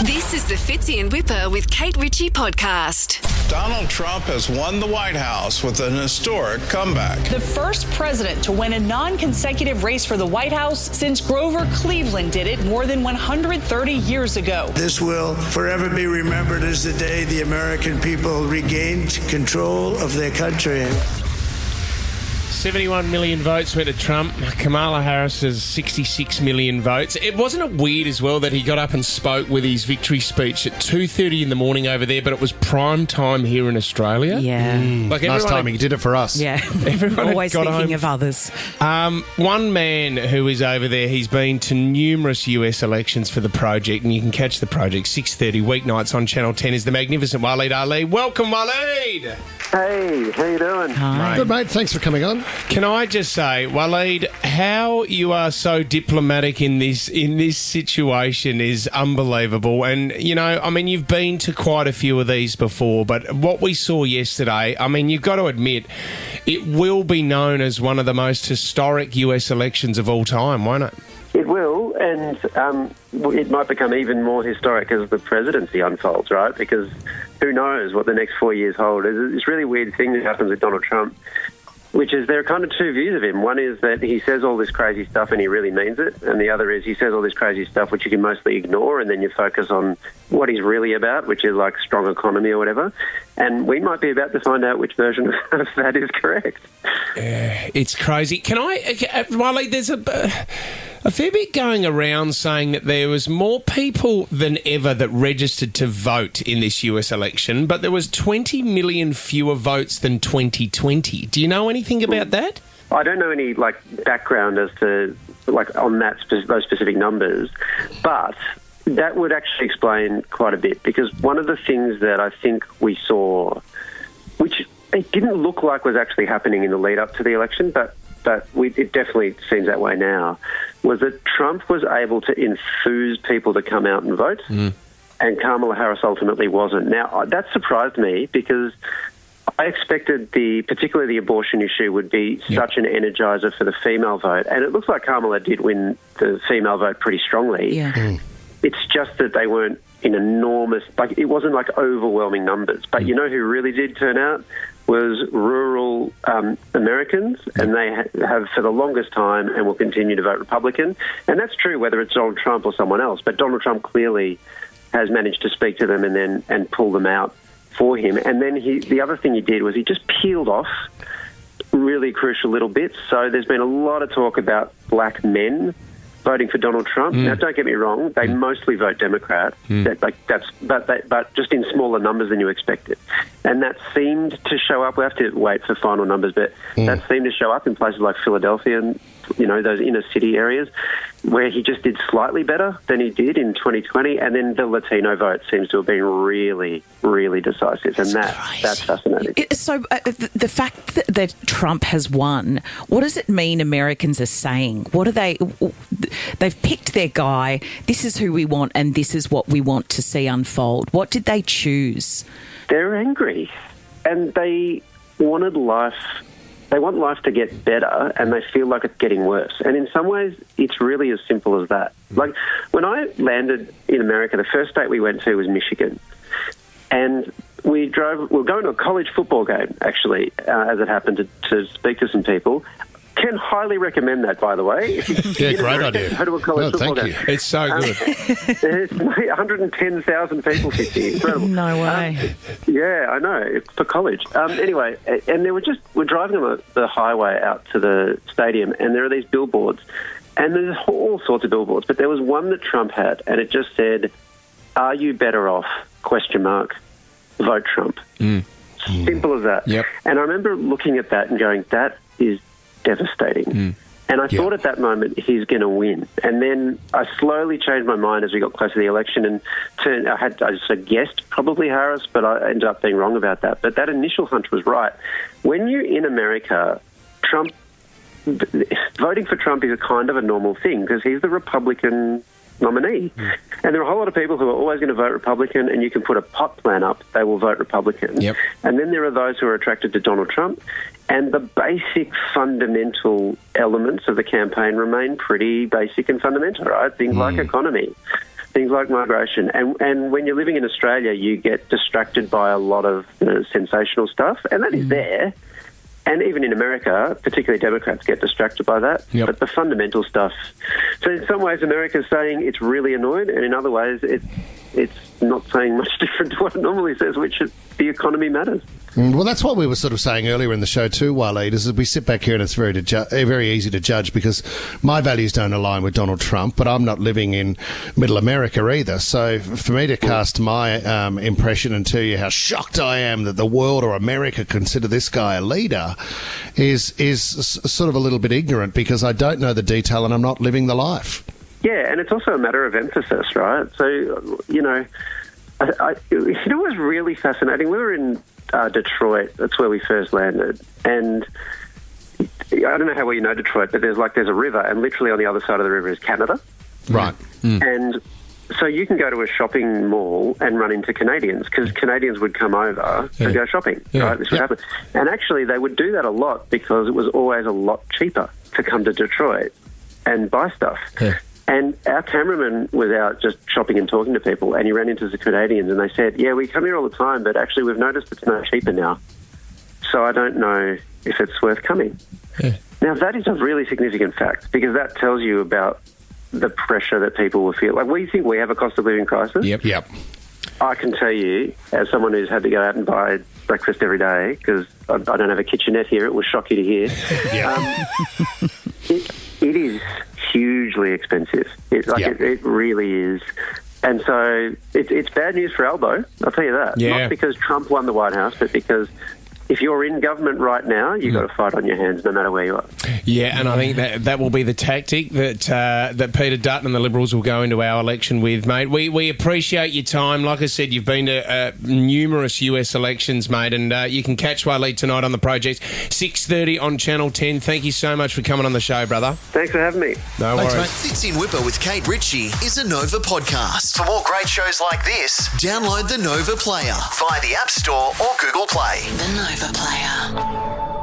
This is the Fitzy and Whipper with Kate Ritchie podcast. Donald Trump has won the White House with an historic comeback. The first president to win a non-consecutive race for the White House since Grover Cleveland did it more than 130 years ago. This will forever be remembered as the day the American people regained control of their country. 71 million votes went to Trump. Kamala Harris's 66 million votes. Wasn't it weird as well that he got up and spoke with his victory speech at 2:30 in the morning over there, but it was prime time here in Australia? Yeah. Nice timing. He did it for us. Yeah. Everyone Always got thinking home. of others. One man who is over there, he's been to numerous US elections for The Project, and you can catch The Project 6:30 weeknights on Channel 10, is the magnificent Waleed Aly. Welcome, Waleed! Hey, how you doing? Hi. Good, mate. Thanks for coming on. Can I just say, Waleed, how you are so diplomatic in this situation is unbelievable. And, you know, I mean, you've been to quite a few of these before, but what we saw yesterday, I mean, you've got to admit, it will be known as one of the most historic US elections of all time, won't it? It will, and it might become even more historic as the presidency unfolds, right? Because who knows what the next 4 years hold. It's this really weird thing that happens with Donald Trump, which is there are kind of two views of him. One is that he says all this crazy stuff and he really means it, and the other is he says all this crazy stuff which you can mostly ignore, and then you focus on what he's really about, which is like strong economy or whatever. And we might be about to find out which version of that is correct. It's crazy. Can I, Waleed, there's a fair bit going around saying that there was more people than ever that registered to vote in this US election, but there was 20 million fewer votes than 2020. Do you know anything about that? I don't know any background as to on those specific numbers, but that would actually explain quite a bit, because one of the things that I think we saw, which it didn't look like was actually happening in the lead up to the election, but it definitely seems that way now, was that Trump was able to enthuse people to come out and vote, and Kamala Harris ultimately wasn't. Now, that surprised me, because I expected particularly the abortion issue would be such an energizer for the female vote, and it looks like Kamala did win the female vote pretty strongly. Yeah. It's just that they weren't in enormous, it wasn't overwhelming numbers. But you know who really did turn out was rural Americans, and they have for the longest time and will continue to vote Republican. And that's true whether it's Donald Trump or someone else. But Donald Trump clearly has managed to speak to them and pull them out for him. And then the other thing he did was he just peeled off really crucial little bits. So there's been a lot of talk about black men voting for Donald Trump. Now, don't get me wrong; they mostly vote Democrat, but just in smaller numbers than you expected. And that seemed to show up. We have to wait for final numbers, but that seemed to show up in places like Philadelphia and those inner city areas, where he just did slightly better than he did in 2020. And then the Latino vote seems to have been really, really decisive, and that's fascinating. So the fact that Trump has won, what does it mean Americans are saying? What are they... They've picked their guy, this is who we want, and this is what we want to see unfold. What did they choose? They're angry, and they wanted life... They want life to get better, and they feel like it's getting worse. And in some ways, it's really as simple as that. Like, when I landed in America, the first state we went to was Michigan. And we were going to a college football game, actually, as it happened, to speak to some people. Can highly recommend that, by the way. Yeah, great idea. Go to a college football thank game. you. It's so good. There's 110,000 people here. Incredible. No way. Yeah, I know. It's for college. Anyway, and we're driving on the highway out to the stadium, and there are these billboards, and there's all sorts of billboards, but there was one that Trump had, and it just said, "Are you better off? ? Vote Trump." Simple as that. Yep. And I remember looking at that and going, that is devastating. And I thought at that moment, he's going to win. And then I slowly changed my mind as we got closer to the election, and I guessed probably Harris, but I ended up being wrong about that. But that initial hunch was right. When you're in America, voting for Trump is a kind of a normal thing, because he's the Republican nominee. And there are a whole lot of people who are always going to vote Republican, and you can put a pot plan up, they will vote Republican. Yep. And then there are those who are attracted to Donald Trump, and the basic fundamental elements of the campaign remain pretty basic and fundamental, right? Things like economy. things like migration. And when you're living in Australia, you get distracted by a lot of sensational stuff, and that is there. And even in America, particularly Democrats get distracted by that. Yep. But the fundamental stuff... So in some ways, America's saying it's really annoyed, and in other ways, it's not saying much different to what it normally says, which is the economy matters. Well, that's what we were sort of saying earlier in the show too, Waleed, is that we sit back here and it's very easy to judge because my values don't align with Donald Trump, but I'm not living in middle America either. So for me to cast my impression and tell you how shocked I am that the world or America consider this guy a leader is sort of a little bit ignorant because I don't know the detail and I'm not living the life. Yeah, and it's also a matter of emphasis, right? So, it was really fascinating. We were in Detroit. That's where we first landed. And I don't know how well you know Detroit, but there's a river, and literally on the other side of the river is Canada. Right. And so you can go to a shopping mall and run into Canadians because Canadians would come over to go shopping, right? This would happen. And actually, they would do that a lot because it was always a lot cheaper to come to Detroit and buy stuff. Yeah. And our cameraman was out just shopping and talking to people, and he ran into the Canadians, and they said, yeah, we come here all the time, but actually we've noticed it's no cheaper now. So I don't know if it's worth coming. Yeah. Now, that is a really significant fact, because that tells you about the pressure that people will feel. Like, we think we have a cost of living crisis. Yep. I can tell you, as someone who's had to go out and buy breakfast every day, because I don't have a kitchenette here, it will shock you to hear. It is hugely expensive. It really is. And so it's bad news for Albo, I'll tell you that. Yeah. Not because Trump won the White House, but because if you're in government right now, you've got to fight on your hands no matter where you are. Yeah, and I think that will be the tactic that Peter Dutton and the Liberals will go into our election with, mate. We appreciate your time. Like I said, you've been to numerous US elections, mate, and you can catch Waleed tonight on the project, 6:30 on Channel 10. Thank you so much for coming on the show, brother. Thanks for having me. No worries. Mate. Fits in Whipper with Kate Ritchie is a Nova podcast. For more great shows like this, download the Nova Player via the App Store or Google Play. The Nova Player.